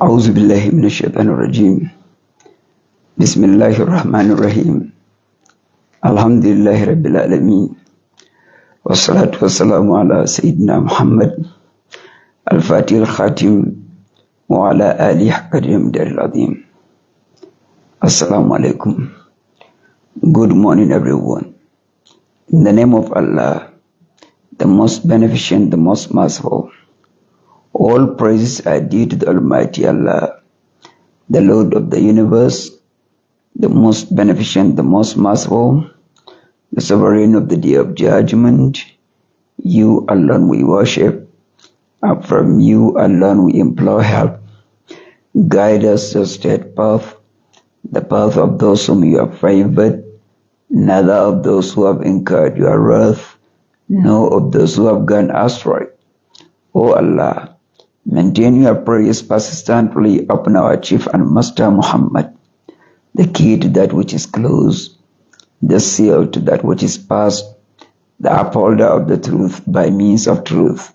أعوذ بالله من الشيطان الرجيم. بسم الله الرحمن الرحيم. الحمد لله رب العالمين، والصلاة والسلام على سيدنا محمد الفاتح الخاتم وعلى آله حق القدر العظيم. Assalamu alaikum. Good morning, everyone. In the name of Allah, the most beneficent, the most merciful, all praises are due to the Almighty Allah, the Lord of the universe, the most beneficent, the most merciful, the sovereign of the day of judgment. You alone we worship, and from you alone we implore help. Guide us to the straight path, the path of those whom you have favored, neither of those who have incurred your wrath, nor of those who have gone astray. O Allah, maintain your praise persistently upon our chief and master Muhammad, the key to that which is closed, the seal to that which is past, the upholder of the truth by means of truth,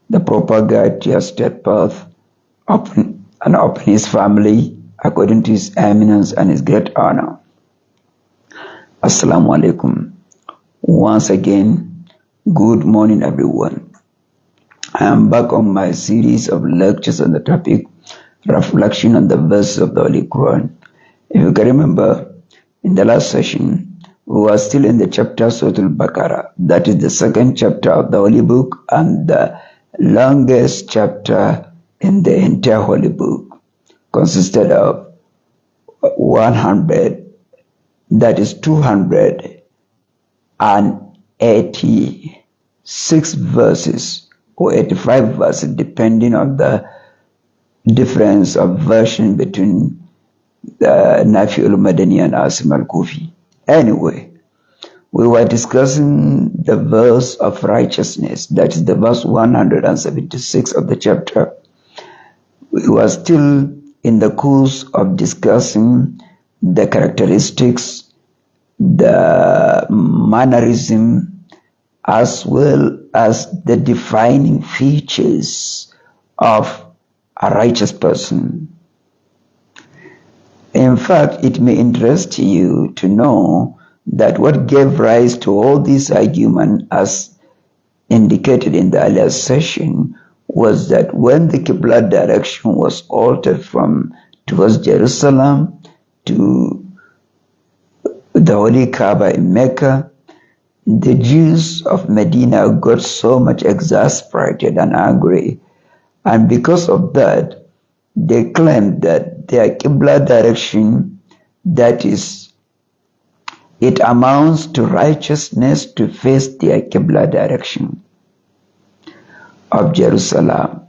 the proper guide to your straight path, upon his family, according to his eminence and his great honor. Assalamu alaikum. Once again, good morning, everyone. I am back on my series of lectures on the topic reflection on the verses of the Holy Qur'an. If you can remember, in the last session, we were still in the chapter Surah Al-Baqarah. That is the second chapter of the Holy Book and the longest chapter in the entire Holy Book. Consisted of 286 verses or 85 verses, depending on the difference of version between the Nafi al-Madani and Asim al-Kufi. Anyway, we were discussing the verse of righteousness, that is the verse 176 of the chapter. We were still in the course of discussing the characteristics, the mannerism, as well as the defining features of a righteous person. In fact, it may interest you to know that what gave rise to all this argument, as indicated in the earlier session, was that when the Qibla direction was altered from towards Jerusalem to the Holy Kaaba in Mecca, the Jews of Medina got so much exasperated and angry, and because of that, they claimed that their Qibla direction, that is, it amounts to righteousness to face their Qibla direction of Jerusalem,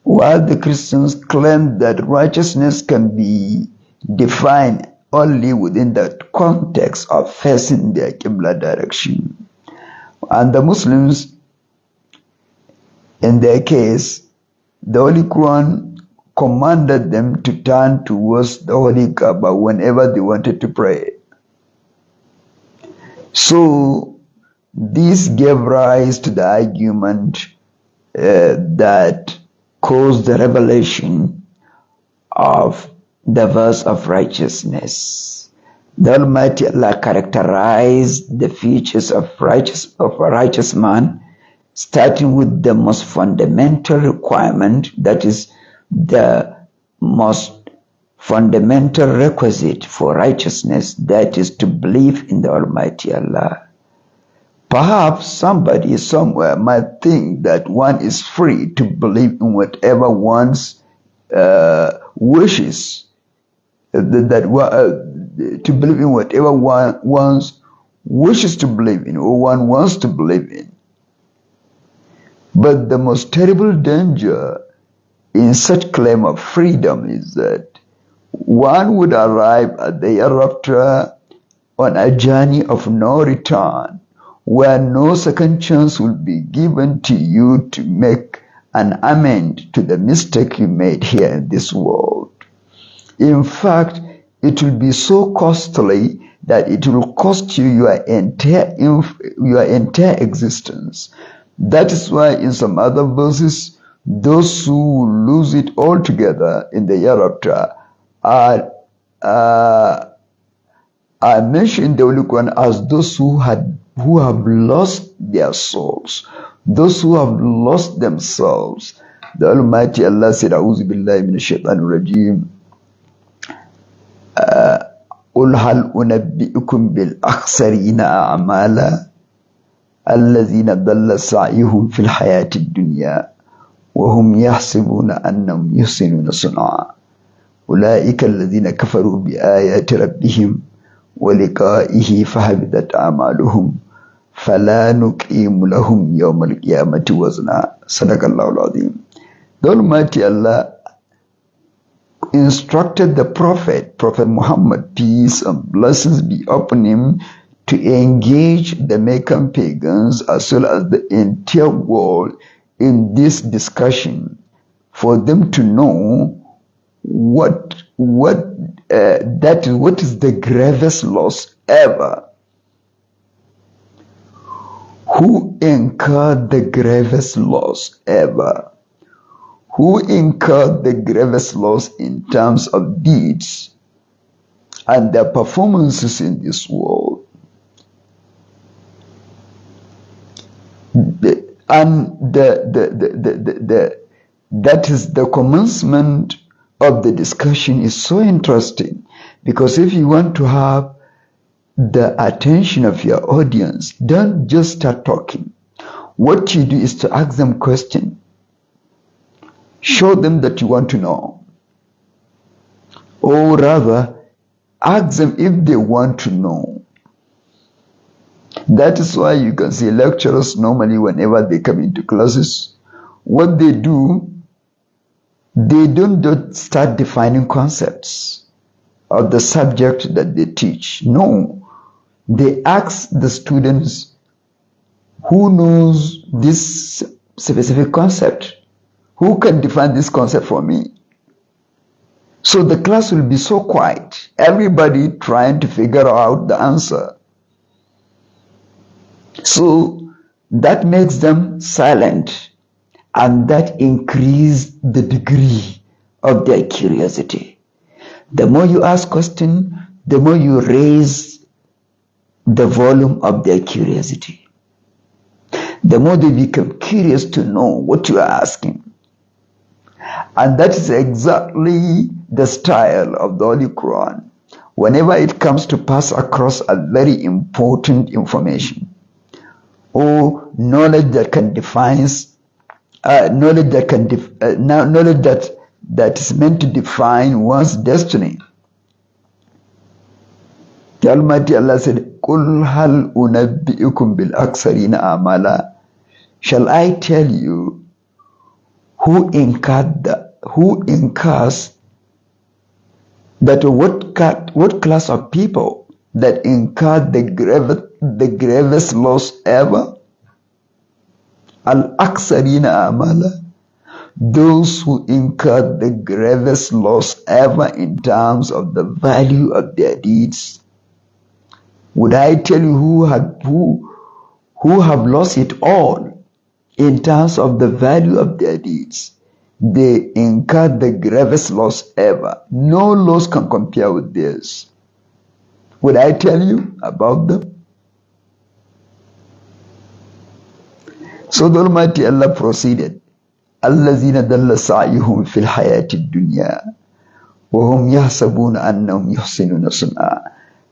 while the Christians claimed that righteousness can be defined only within the context of facing their Qibla direction. And the Muslims, in their case, the Holy Quran commanded them to turn towards the Holy Kaaba whenever they wanted to pray. So this gave rise to the argument that caused the revelation of the verse of righteousness. The Almighty Allah characterized the features of a righteous man, starting with the most fundamental requirement, that is the most fundamental requisite for righteousness, that is to believe in the Almighty Allah. Perhaps somebody somewhere might think that one is free to believe in whatever one's wishes, to believe in whatever one wishes to believe in or one wants to believe in. But the most terrible danger in such claim of freedom is that one would arrive at the hereafter on a journey of no return, where no second chance will be given to you to make an amend to the mistake you made here in this world. In fact, it will be so costly that it will cost you your entire existence. That is why in some other verses, Those who lose it altogether in the hereafter are mentioned in the Holy Quran as those who have lost their souls, those who have lost themselves. The Almighty Allah said, "A'udhu billahi minash shaitanir rajim. قل هل أنبئكم بالأخسرين أعمالا الذين ضل سعيهم في الحياة الدنيا وهم يحسبون أنهم يحسنون صنعا أولئك الذين كفروا بآيات ربهم ولقائه فحبطت أعمالهم فلا نقيم لهم يوم القيامة وزنا." صدق الله العظيم. The Almighty Allah instructed the Prophet Muhammad, peace and blessings be upon him, to engage the Meccan pagans as well as the entire world in this discussion, for them to know what is the gravest loss ever. Who incurred the gravest loss ever? Who incurred the gravest loss in terms of deeds and their performances in this world? That is the commencement of the discussion is so interesting, because if you want to have the attention of your audience, don't just start talking. What you do is to ask them questions. Show them that you want to know. Or rather, ask them if they want to know. That is why you can see lecturers normally, whenever they come into classes, what they do, they don't start defining concepts of the subject that they teach. No, they ask the students who knows this specific concept. Who can define this concept for me? So the class will be so quiet, everybody trying to figure out the answer. So that makes them silent, and that increases the degree of their curiosity. The more you ask questions, the more you raise the volume of their curiosity. The more they become curious to know what you are asking. And that is exactly the style of the Holy Quran. Whenever it comes to pass across a very important information or knowledge that can define, knowledge that is meant to define one's destiny, the Almighty Allah said, "Qul hal unabbi'ukum bil aksarina amala." Shall I tell you who incurs that what class of people that incurred the gravest loss ever? Al-aksarina amala, those who incurred the gravest loss ever in terms of the value of their deeds. Would I tell you who have lost it all in terms of the value of their deeds? They incurred the gravest loss ever. No loss can compare with theirs. Would I tell you about them? So the Almighty Allah proceeded, "Allazina dalla sa'yuhum fil hayati dunya wa hum yahsabuna annahum yuhsinuna sun'a."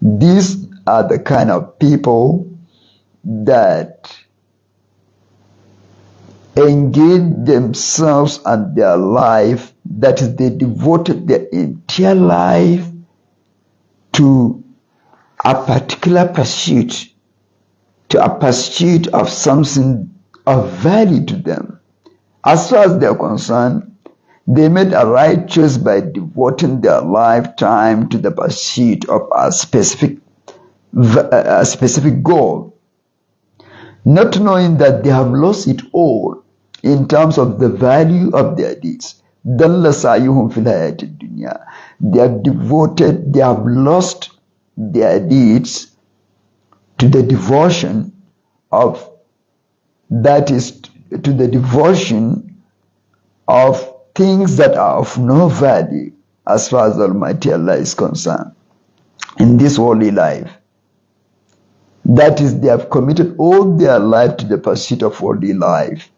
These are the kind of people that engage themselves and their life, that is, they devoted their entire life to a particular pursuit, of something of value to them. As far as they are concerned, they made a right choice by devoting their lifetime to the pursuit of a specific goal, not knowing that they have lost it all in terms of the value of their deeds. Dalla sa'yuhum fil hayati dunya. They have lost their deeds to the devotion of of things that are of no value as far as Almighty Allah is concerned in this worldly life. That is, they have committed all their life to the pursuit of worldly life.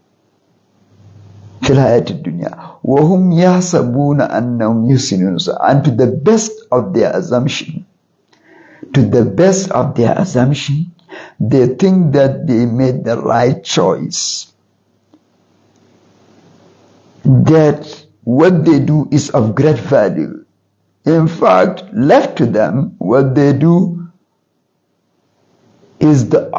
في الحياة الدنيا وهم يحسبون أنهم يحسنون صنعا, and to the best of their assumption, they think that they made the right choice, that what they do is of great value. In fact, left to them, what they do is the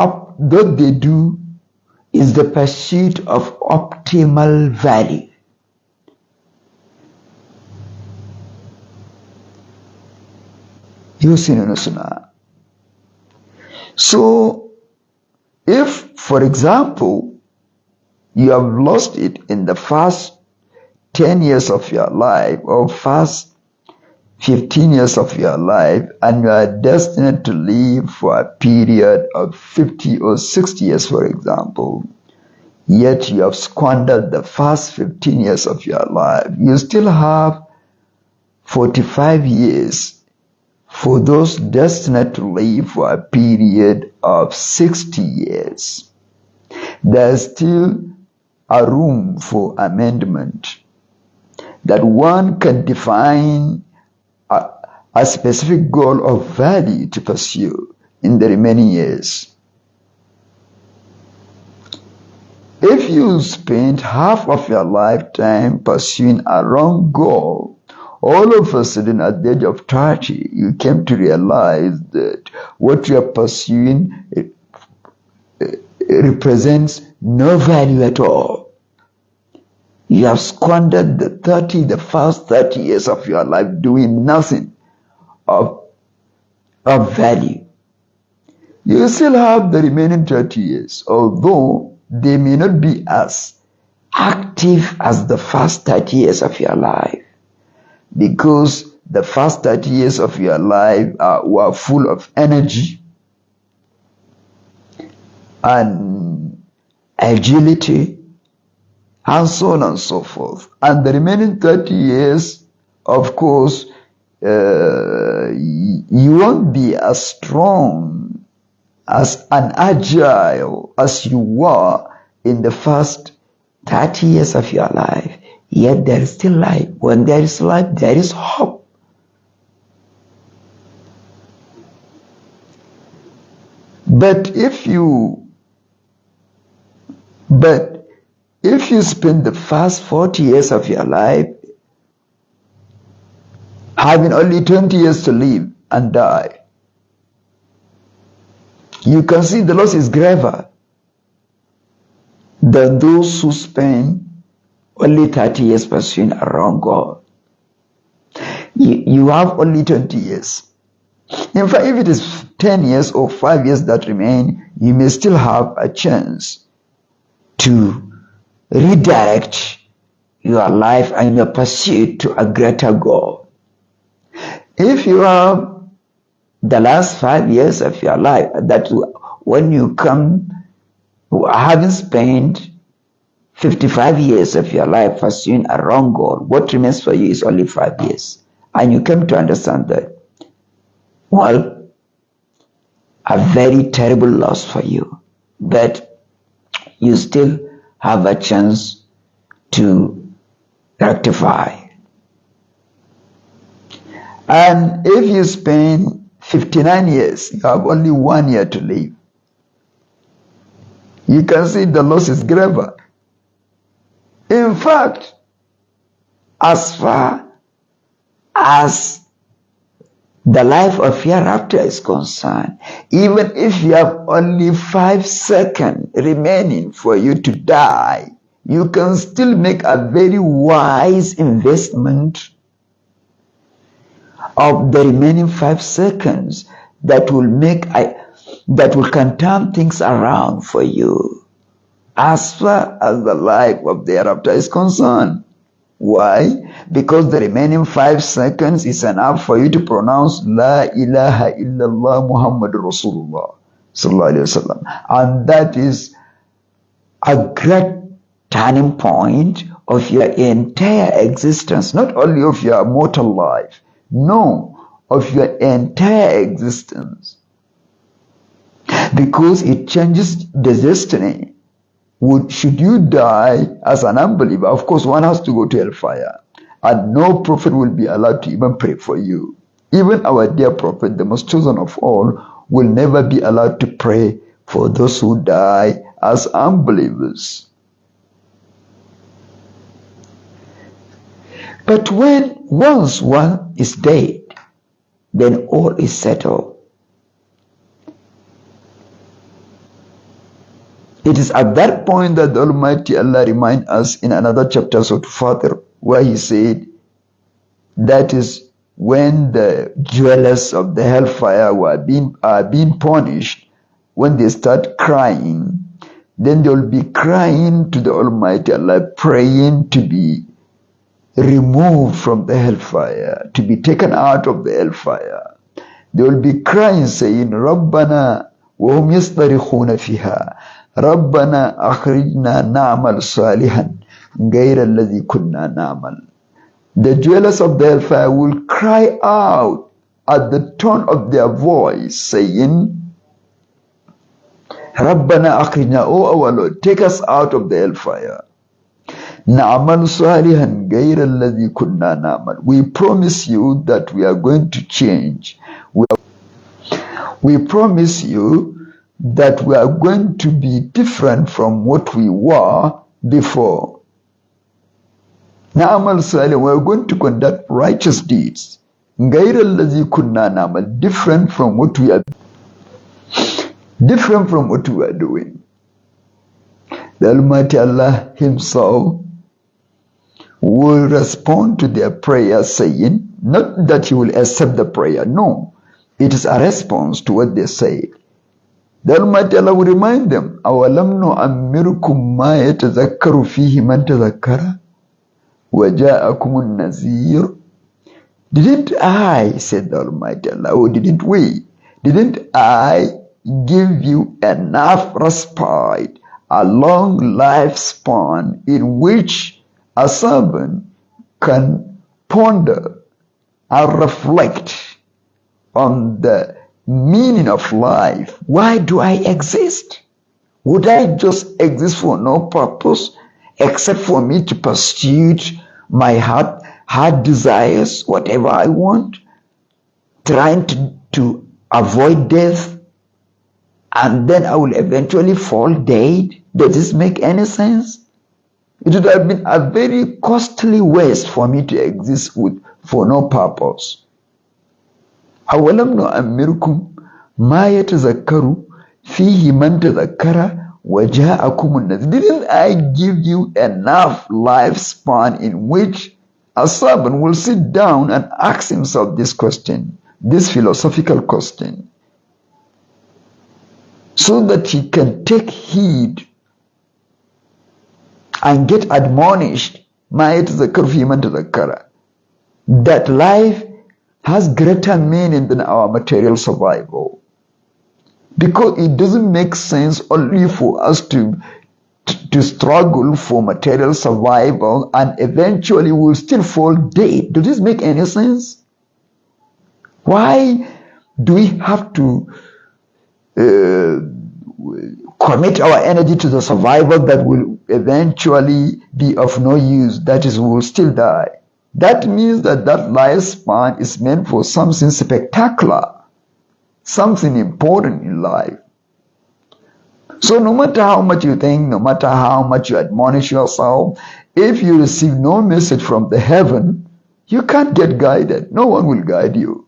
pursuit of optimal value. So, if, for example, you have lost it in the first 10 years of your life or first 15 years of your life, and you are destined to live for a period of 50 or 60 years, for example, yet you have squandered the first 15 years of your life, you still have 45 years for those destined to live for a period of 60 years. There's still a room for amendment, that one can define a specific goal of value to pursue in the remaining years. If you spend half of your lifetime pursuing a wrong goal, all of a sudden at the age of 30, you came to realize that what you are pursuing represents no value at all. You have squandered the first 30 years of your life doing nothing of value. You still have the remaining 30 years, although they may not be as active as the first 30 years of your life, because the first 30 years of your life were full of energy and agility and so on and so forth. And the remaining 30 years, of course, you won't be as strong, as agile as you were in the first 30 years of your life. Yet there is still life. When there is life, there is hope. But if you spend the first 40 years of your life having only 20 years to live and die, you can see the loss is graver than those who spend only 30 years pursuing a wrong goal. You have only 20 years. In fact, if it is 10 years or 5 years that remain, you may still have a chance to redirect your life and your pursuit to a greater goal. If you have the last 5 years of your life, that when you come having spent 55 years of your life pursuing a wrong goal, what remains for you is only 5 years. And you come to understand that, well, a very terrible loss for you, but you still have a chance to rectify. And if you spend 59 years, you have only 1 year to live. You can see the loss is graver. In fact, as far as the life of hereafter is concerned, even if you have only 5 seconds remaining for you to die, you can still make a very wise investment of the remaining 5 seconds that can turn things around for you as far as the life of the hereafter is concerned. Why? Because the remaining 5 seconds is enough for you to pronounce La ilaha illallah Muhammadur Rasulullah sallallahu alaihi wasallam, and that is a great turning point of your entire existence, not only of your mortal life, no, of your entire existence. Because it changes the destiny. Should you die as an unbeliever, of course one has to go to hellfire, and no prophet will be allowed to even pray for you. Even our dear prophet, the most chosen of all, will never be allowed to pray for those who die as unbelievers. But once one is dead, then all is settled. It is at that point that the Almighty Allah reminds us in another chapter of Fatir, where He said, that is when the dwellers of the hellfire are being punished, when they start crying, then they will be crying to the Almighty Allah, praying to be removed from the hellfire, to be taken out of the hellfire. They will be crying, saying, Rabbana wa hum yastarikhuna fiha. ربنا أخرجنا نعمل صالحا غير الذي كنا نعمل. The dwellers of the hellfire will cry out at the tone of their voice, saying, ربنا أخرجنا, O our Lord, take us out of the hellfire. نعمل صالحا غير الذي كنا نعمل. We promise you that we are going to change. We promise you that we are going to be different from what we were before. Na'amal salih, we are going to conduct righteous deeds. Ghayra allazi kunna na'mal, different from what we are doing. The Almighty Allah Himself will respond to their prayer, saying, not that He will accept the prayer, no, it is a response to what they say. The Almighty Allah will remind them, أَوَلَمْ نُعَمِّرْكُمْ مَا يَتَذَكَّرُ فِيهِ مَنْ تَذَكَّرَ وَجَاءَكُمُ النَّذِيرُ. Didn't I, said the Almighty Allah, or didn't we, didn't I give you enough respite, a long lifespan in which a servant can ponder and reflect on the meaning of life? Why do I exist? Would I just exist for no purpose except for me to pursue my heart desires, whatever I want, trying to avoid death, and then I will eventually fall dead? Does this make any sense? It would have been a very costly waste for me to exist for no purpose. أَوَلَمْ نُعَمِّرْكُمْ مَا يَتَذَكَّرُ فِيهِ مَنْ تَذَكَّرَ وَجَاءَكُمُ النَّذِيرُ. Didn't I give you enough lifespan in which a servant will sit down and ask himself this question, this philosophical question, so that he can take heed and get admonished, مَا يَتَذَكَّرُ فِيهِ مَنْ تَذَكَّرَ, that life has greater meaning than our material survival. Because it doesn't make sense only for us to struggle for material survival and eventually we'll still fall dead. Does this make any sense? Why do we have to commit our energy to the survival that will eventually be of no use? That is, we will still die. That means that lifespan is meant for something spectacular, something important in life. So no matter how much you think, no matter how much you admonish yourself, if you receive no message from the heaven, you can't get guided. No one will guide you.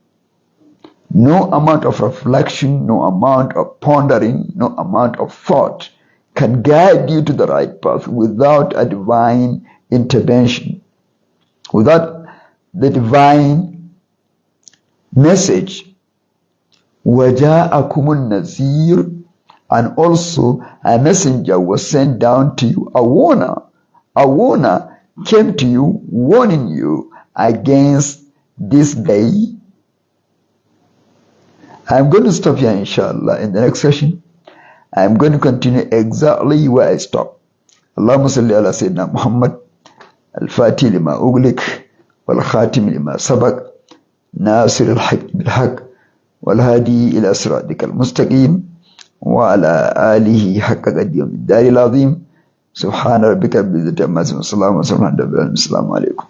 No amount of reflection, no amount of pondering, no amount of thought can guide you to the right path without a divine intervention. Without the divine message, وَجَاءَكُمُ النَّذِيرُ, and also a messenger was sent down to you, a warner. A warner came to you, warning you against this day. I'm going to stop here, inshallah. In the next session, I'm going to continue exactly where I stopped. اللهم صل على سيدنا محمد الفاتح لما أغلق والخاتم لما سبق ناصر الحق بالحق والهادي إلى صراطك المستقيم وعلى آله حق قديم الدار العظيم سبحان ربك رب العزة عما يصفون والسلام على المرسلين السلام عليكم.